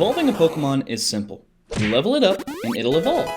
Evolving a Pokemon is simple. You level it up and it'll evolve.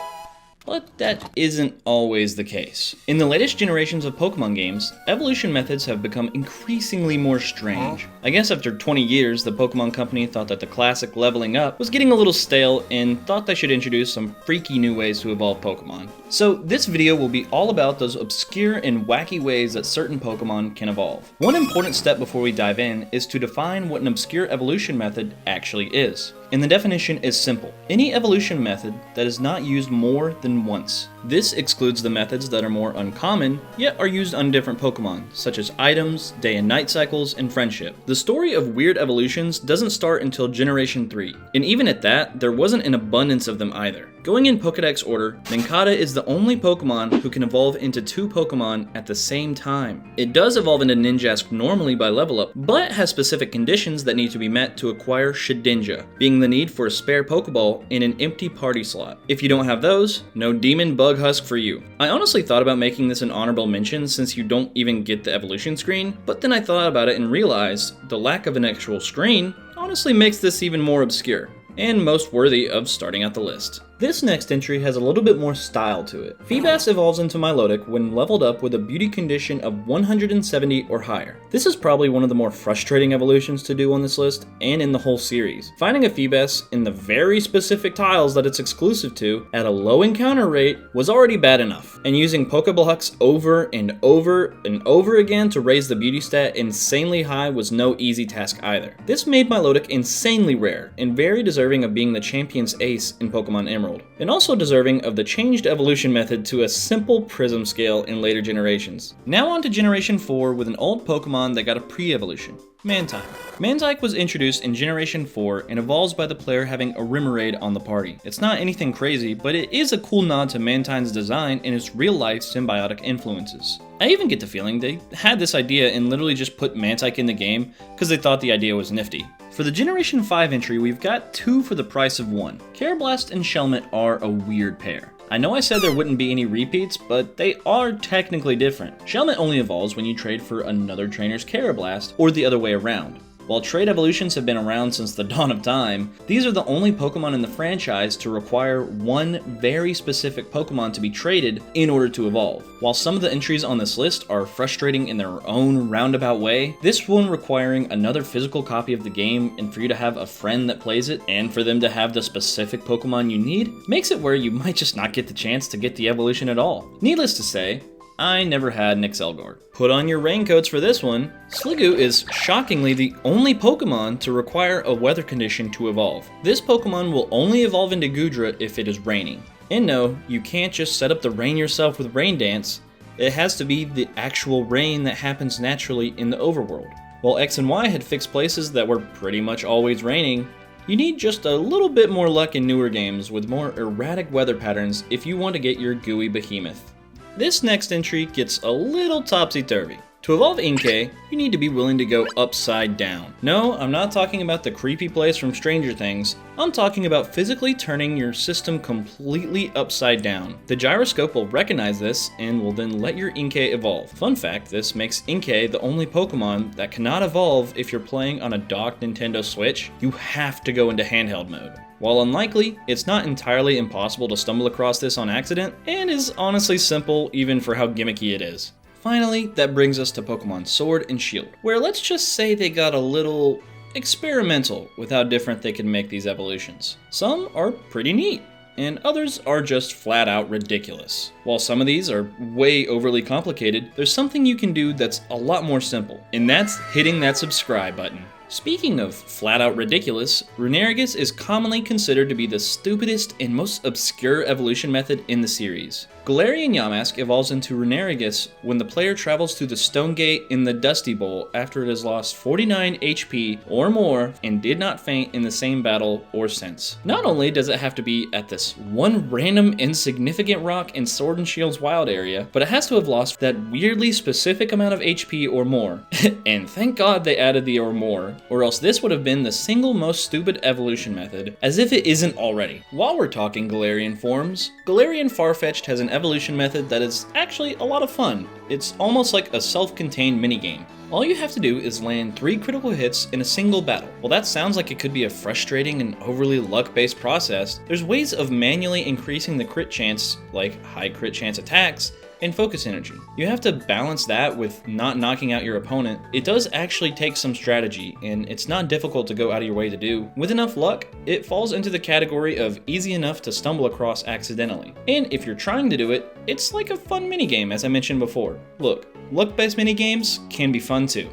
But that isn't always the case. In the latest generations of Pokemon games, evolution methods have become increasingly more strange. I guess after 20 years, the Pokemon company thought that the classic leveling up was getting a little stale and thought they should introduce some freaky new ways to evolve Pokemon. So this video will be all about those obscure and wacky ways that certain Pokemon can evolve. One important step before we dive in is to define what an obscure evolution method actually is. And the definition is simple. Any evolution method that is not used more than once. This excludes the methods that are more uncommon, yet are used on different Pokemon, such as items, day and night cycles, and friendship. The story of weird evolutions doesn't start until Generation 3, and even at that, there wasn't an abundance of them either. Going in Pokedex order, Nincada is the only Pokemon who can evolve into 2 Pokemon at the same time. It does evolve into Ninjask normally by level up, but has specific conditions that need to be met to acquire Shedinja, being the need for a spare Pokeball in an empty party slot. If you don't have those, no Demon Bug Husk for you. I honestly thought about making this an honorable mention since you don't even get the evolution screen, but then I thought about it and realized the lack of an actual screen honestly makes this even more obscure, and most worthy of starting out the list. This next entry has a little bit more style to it. Feebas evolves into Milotic when leveled up with a beauty condition of 170 or higher. This is probably one of the more frustrating evolutions to do on this list and in the whole series. Finding a Feebas in the very specific tiles that it's exclusive to at a low encounter rate was already bad enough, and using Pokeblocks over and over and over again to raise the beauty stat insanely high was no easy task either. This made Milotic insanely rare and very deserving of being the champion's ace in Pokemon Emerald, and also deserving of the changed evolution method to a simple prism scale in later generations. Now on to Generation 4 with an old Pokemon that got a pre-evolution. Mantyke. Mantyke was introduced in Generation 4 and evolves by the player having a Remoraid on the party. It's not anything crazy, but it is a cool nod to Mantyke's design and its real-life symbiotic influences. I even get the feeling they had this idea and literally just put Mantyke in the game because they thought the idea was nifty. For the Generation 5 entry, we've got 2 for the price of 1. Karrablast and Shelmet are a weird pair. I know I said there wouldn't be any repeats, but they are technically different. Shelmet only evolves when you trade for another trainer's Karrablast, or the other way around. While trade evolutions have been around since the dawn of time, these are the only Pokemon in the franchise to require one very specific Pokemon to be traded in order to evolve. While some of the entries on this list are frustrating in their own roundabout way, this one requiring another physical copy of the game and for you to have a friend that plays it and for them to have the specific Pokemon you need, makes it where you might just not get the chance to get the evolution at all. Needless to say, I never had an Excelgor. Put on your raincoats for this one. Sliggoo is shockingly the only Pokemon to require a weather condition to evolve. This Pokemon will only evolve into Goodra if it is raining. And no, you can't just set up the rain yourself with Rain Dance. It has to be the actual rain that happens naturally in the overworld. While X and Y had fixed places that were pretty much always raining, you need just a little bit more luck in newer games with more erratic weather patterns if you want to get your gooey behemoth. This next entry gets a little topsy-turvy. To evolve Inkay, you need to be willing to go upside down. No, I'm not talking about the creepy place from Stranger Things. I'm talking about physically turning your system completely upside down. The gyroscope will recognize this and will then let your Inkay evolve. Fun fact, this makes Inkay the only Pokemon that cannot evolve if you're playing on a docked Nintendo Switch. You have to go into handheld mode. While unlikely, it's not entirely impossible to stumble across this on accident, and is honestly simple even for how gimmicky it is. Finally, that brings us to Pokemon Sword and Shield, where let's just say they got a little experimental with how different they can make these evolutions. Some are pretty neat, and others are just flat out ridiculous. While some of these are way overly complicated, there's something you can do that's a lot more simple, and that's hitting that subscribe button. Speaking of flat out ridiculous, Runerigus is commonly considered to be the stupidest and most obscure evolution method in the series. Galarian Yamask evolves into Runerigus when the player travels through the Stone Gate in the Dusty Bowl after it has lost 49 HP or more and did not faint in the same battle or since. Not only does it have to be at this one random insignificant rock in Sword and Shield's wild area, but it has to have lost that weirdly specific amount of HP or more. And thank God they added the or more, or else this would have been the single most stupid evolution method, as if it isn't already. While we're talking Galarian forms, Garian Farfetch'd has an evolution method that is actually a lot of fun. It's almost like a self-contained minigame. All you have to do is land 3 critical hits in a single battle. While that sounds like it could be a frustrating and overly luck-based process, there's ways of manually increasing the crit chance, like high crit chance attacks, and focus energy. You have to balance that with not knocking out your opponent. It does actually take some strategy, and it's not difficult to go out of your way to do. With enough luck, it falls into the category of easy enough to stumble across accidentally. And if you're trying to do it, it's like a fun minigame, as I mentioned before. Look, luck-based minigames can be fun too.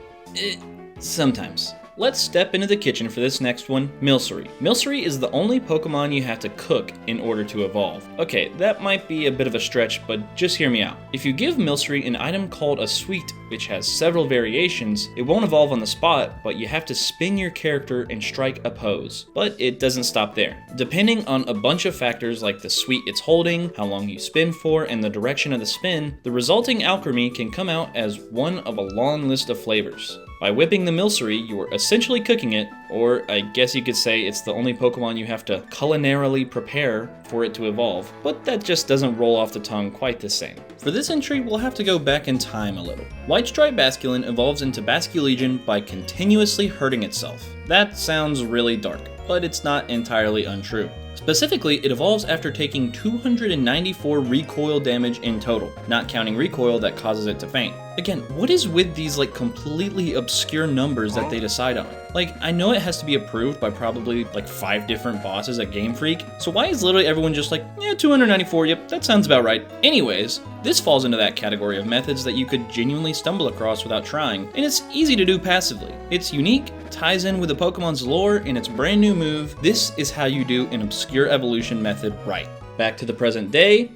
Sometimes. Let's step into the kitchen for this next one, Milcery. Milcery is the only Pokemon you have to cook in order to evolve. Okay, that might be a bit of a stretch, but just hear me out. If you give Milcery an item called a sweet, which has several variations, it won't evolve on the spot, but you have to spin your character and strike a pose. But it doesn't stop there. Depending on a bunch of factors like the sweet it's holding, how long you spin for, and the direction of the spin, the resulting alchemy can come out as one of a long list of flavors. By whipping the Milcery, you are essentially cooking it, or I guess you could say it's the only Pokemon you have to culinarily prepare for it to evolve, but that just doesn't roll off the tongue quite the same. For this entry, we'll have to go back in time a little. White Stripe Basculin evolves into Basculegion by continuously hurting itself. That sounds really dark, but it's not entirely untrue. Specifically, it evolves after taking 294 recoil damage in total, not counting recoil that causes it to faint. Again, what is with these completely obscure numbers that they decide on? I know it has to be approved by probably 5 different bosses at Game Freak, so why is literally everyone just yeah, 294, yep, that sounds about right. Anyways, this falls into that category of methods that you could genuinely stumble across without trying, and it's easy to do passively. It's unique, ties in with the Pokemon's lore, and its brand new move. This is how you do an obscure evolution method right. Back to the present day,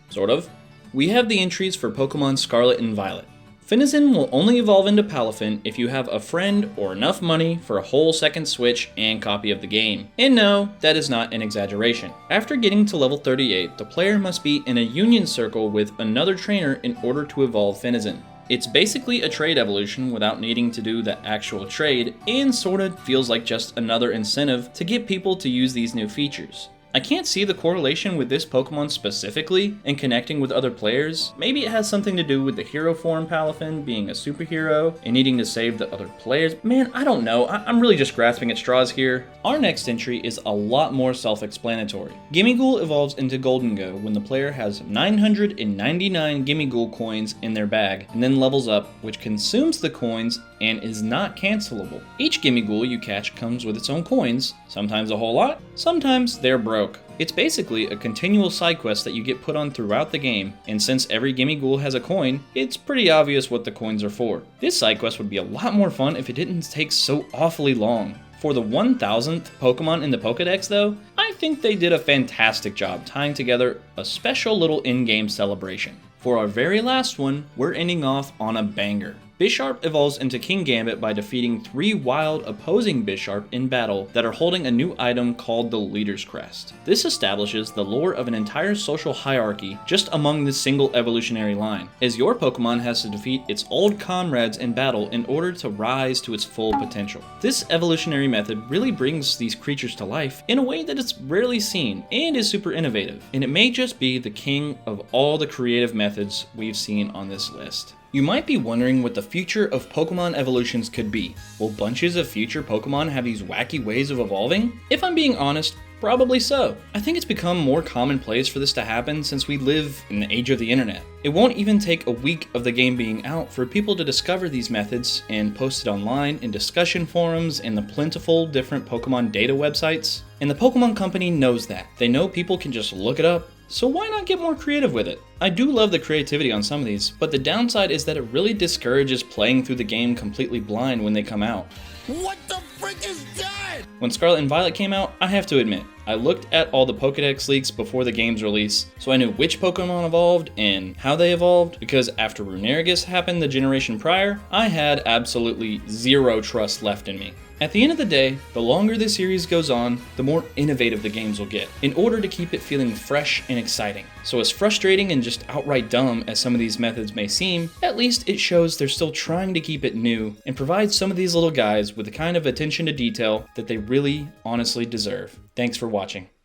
sort of. We have the entries for Pokemon Scarlet and Violet. Finizen will only evolve into Palafin if you have a friend or enough money for a whole second Switch and copy of the game. And no, that is not an exaggeration. After getting to level 38, the player must be in a union circle with another trainer in order to evolve Finizen. It's basically a trade evolution without needing to do the actual trade, and sorta feels like just another incentive to get people to use these new features. I can't see the correlation with this Pokemon specifically and connecting with other players. Maybe it has something to do with the hero form Palafin being a superhero and needing to save the other players. Man, I don't know. I'm really just grasping at straws here. Our next entry is a lot more self-explanatory. Gimmighoul evolves into Gholdengo when the player has 999 Gimmighoul coins in their bag and then levels up, which consumes the coins and is not cancelable. Each Gimmighoul you catch comes with its own coins, sometimes a whole lot, sometimes they're broke. It's basically a continual side quest that you get put on throughout the game, and since every Gimmighoul has a coin, it's pretty obvious what the coins are for. This side quest would be a lot more fun if it didn't take so awfully long. For the 1000th Pokemon in the Pokedex though, I think they did a fantastic job tying together a special little in-game celebration. For our very last one, we're ending off on a banger. Bisharp evolves into King Gambit by defeating 3 wild opposing Bisharp in battle that are holding a new item called the Leader's Crest. This establishes the lore of an entire social hierarchy just among this single evolutionary line, as your Pokemon has to defeat its old comrades in battle in order to rise to its full potential. This evolutionary method really brings these creatures to life in a way that it's rarely seen and is super innovative, and it may just be the king of all the creative methods we've seen on this list. You might be wondering what the future of Pokemon evolutions could be. Will bunches of future Pokemon have these wacky ways of evolving? If I'm being honest, probably so. I think it's become more commonplace for this to happen since we live in the age of the internet. It won't even take a week of the game being out for people to discover these methods and post it online in discussion forums and the plentiful different Pokemon data websites. And the Pokemon Company knows that. They know people can just look it up, so why not get more creative with it? I do love the creativity on some of these, but the downside is that it really discourages playing through the game completely blind when they come out. What the frick is that? When Scarlet and Violet came out, I have to admit, I looked at all the Pokedex leaks before the game's release, so I knew which Pokemon evolved and how they evolved, because after Runerigus happened the generation prior, I had absolutely zero trust left in me. At the end of the day, the longer the series goes on, the more innovative the games will get, in order to keep it feeling fresh and exciting. So as frustrating and just outright dumb as some of these methods may seem, at least it shows they're still trying to keep it new and provide some of these little guys with the kind of attention to detail that they really honestly deserve. Thanks for watching.